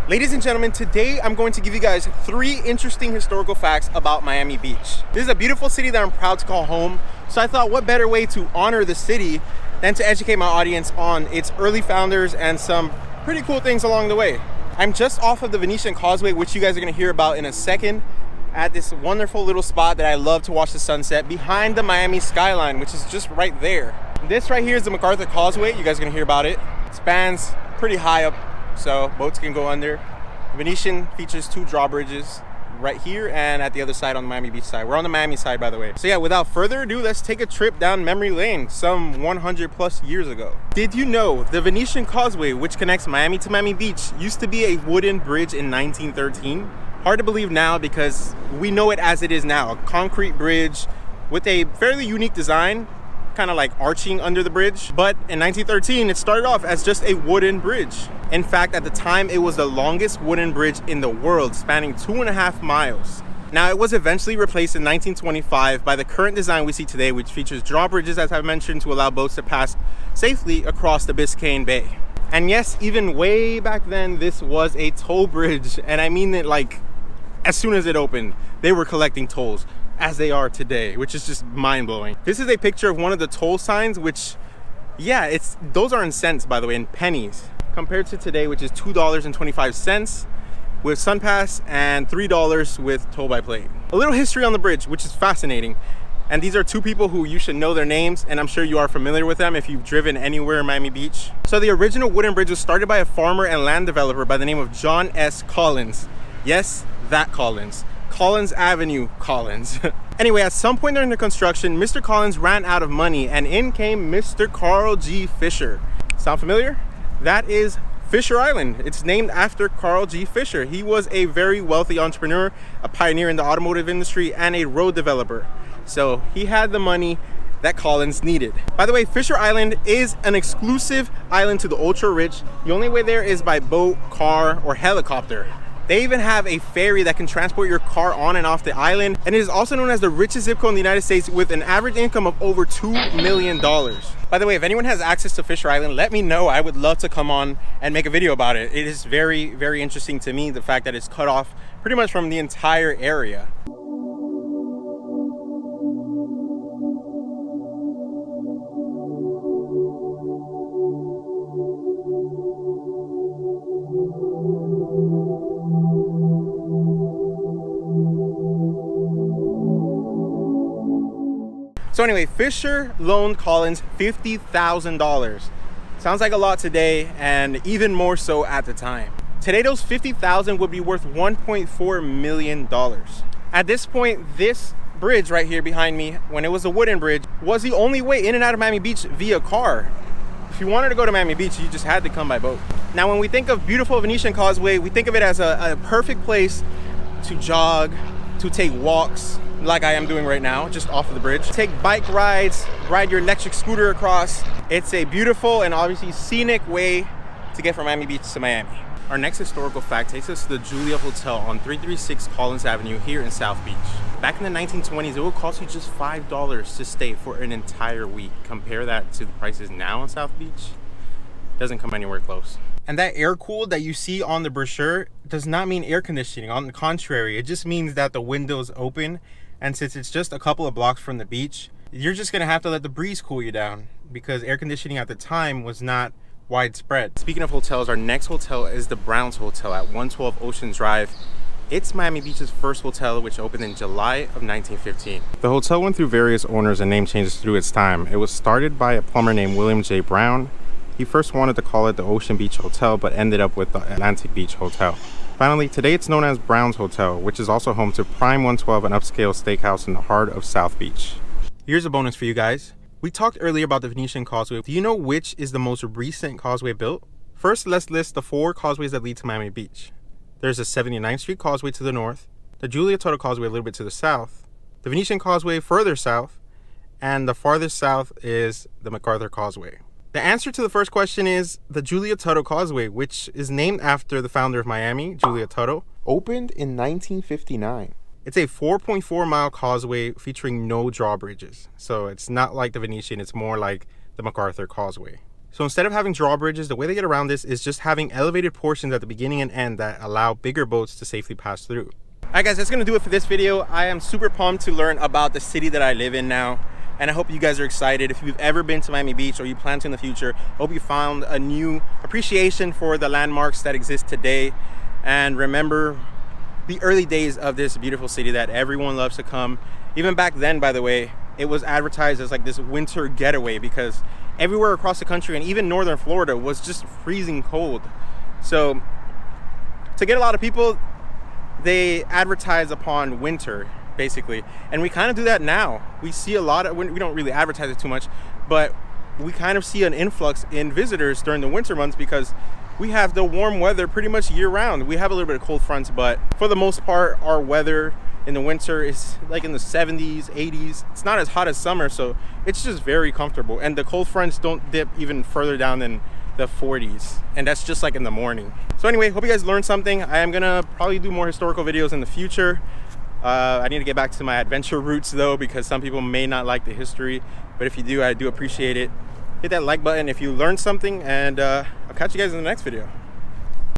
Ladies and gentlemen, today I'm going to give you guys 3 interesting historical facts about Miami Beach. This is a beautiful city that I'm proud to call home, so I thought what better way to honor the city than to educate my audience on its early founders and some pretty cool things along the way. I'm just off of the Venetian Causeway, which you guys are going to hear about in a second, at this wonderful little spot that I love to watch the sunset behind the Miami skyline, which is just right there. This right here is the MacArthur Causeway. You guys are going to hear about it. It spans pretty high up, so boats can go under. Venetian features 2 drawbridges right here and at the other side on the Miami Beach side. We're on the Miami side, by the way. So yeah, without further ado, let's take a trip down memory lane some 100 plus years ago. Did you know the Venetian Causeway, which connects Miami to Miami Beach, used to be a wooden bridge in 1913? Hard to believe now because we know it as it is now, a concrete bridge with a fairly unique design, kind of like arching under the bridge. But in 1913, it started off as just a wooden bridge. In fact, at the time, it was the longest wooden bridge in the world, spanning 2.5 miles. Now, it was eventually replaced in 1925 by the current design we see today, which features drawbridges, as I mentioned, to allow boats to pass safely across the Biscayne Bay. And yes, even way back then, this was a toll bridge. And I mean it like, as soon as it opened, they were collecting tolls, as they are today, which is just mind-blowing. This is a picture of one of the toll signs, which, yeah, those are in cents, by the way, in pennies, compared to today, which is $2.25 with SunPass and $3 with toll by plate. A little history on the bridge, which is fascinating. And these are 2 people who you should know their names, and I'm sure you are familiar with them if you've driven anywhere in Miami Beach. So the original wooden bridge was started by a farmer and land developer by the name of John S. Collins. Yes, that Collins. Collins Avenue Collins. Anyway, at some point during the construction, Mr. Collins ran out of money and in came Mr. Carl G. Fisher. Sound familiar? That is Fisher Island. It's named after Carl G. Fisher. He was a very wealthy entrepreneur, a pioneer in the automotive industry, and a road developer. So he had the money that Collins needed. By the way, Fisher Island is an exclusive island to the ultra rich. The only way there is by boat, car, or helicopter. They even have a ferry that can transport your car on and off the island, and it is also known as the richest zip code in the United States with an average income of over $2 million. By the way, if anyone has access to Fisher Island, let me know. I would love to come on and make a video about it. It is very, very interesting to me, the fact that it's cut off pretty much from the entire area. So anyway, Fisher loaned Collins $50,000. Sounds like a lot today, and even more so at the time. Today, those $50,000 would be worth $1.4 million. At this point, this bridge right here behind me, when it was a wooden bridge, was the only way in and out of Miami Beach via car. If you wanted to go to Miami Beach, you just had to come by boat. Now, when we think of beautiful Venetian Causeway, we think of it as a perfect place to jog, to take walks, like I am doing right now, just off of the bridge. Take bike rides, ride your electric scooter across. It's a beautiful and obviously scenic way to get from Miami Beach to Miami. Our next historical fact takes us to the Julia Hotel on 336 Collins Avenue here in South Beach. Back in the 1920s, it would cost you just $5 to stay for an entire week. Compare that to the prices now in South Beach. Doesn't come anywhere close. And that air cooled that you see on the brochure does not mean air conditioning. On the contrary, it just means that the windows open. And since it's just a couple of blocks from the beach, you're just gonna have to let the breeze cool you down because air conditioning at the time was not widespread. Speaking of hotels, our next hotel is the Browns Hotel at 112 Ocean Drive. It's Miami Beach's first hotel, which opened in July of 1915. The hotel went through various owners and name changes through its time. It was started by a plumber named William J. Brown. He first wanted to call it the Ocean Beach Hotel, but ended up with the Atlantic Beach Hotel. Finally, today it's known as Browns Hotel, which is also home to Prime 112, an upscale steakhouse in the heart of South Beach. Here's a bonus for you guys. We talked earlier about the Venetian Causeway. Do you know which is the most recent causeway built? First, let's list the 4 causeways that lead to Miami Beach. There's the 79th Street Causeway to the north, the Julia Tuttle Causeway a little bit to the south, the Venetian Causeway further south, and the farthest south is the MacArthur Causeway. The answer to the first question is the Julia Tuttle Causeway, which is named after the founder of Miami, Julia Tuttle, opened in 1959. It's a 4.4 mile causeway featuring no drawbridges. So it's not like the Venetian, it's more like the MacArthur Causeway. So instead of having drawbridges, the way they get around this is just having elevated portions at the beginning and end that allow bigger boats to safely pass through. Alright guys, that's going to do it for this video. I am super pumped to learn about the city that I live in now, and I hope you guys are excited. If you've ever been to Miami Beach or you plan to in the future, I hope you found a new appreciation for the landmarks that exist today. And remember the early days of this beautiful city that everyone loves to come. Even back then, by the way, it was advertised as like this winter getaway because everywhere across the country and even northern Florida was just freezing cold. So to get a lot of people, they advertise upon winter basically, and we kind of do that now. We see a lot of, we don't really advertise it too much, but we kind of see an influx in visitors during the winter months because we have the warm weather pretty much year round. We have a little bit of cold fronts, but for the most part our weather in the winter is like in the 70s, 80s. It's not as hot as summer, so it's just very comfortable. And the cold fronts don't dip even further down than the 40s. And that's just like in the morning. So anyway, hope you guys learned something. I am gonna probably do more historical videos in the future. I need to get back to my adventure roots though, because some people may not like the history. But if you do, I do appreciate it. Hit that like button if you learned something, and I'll catch you guys in the next video.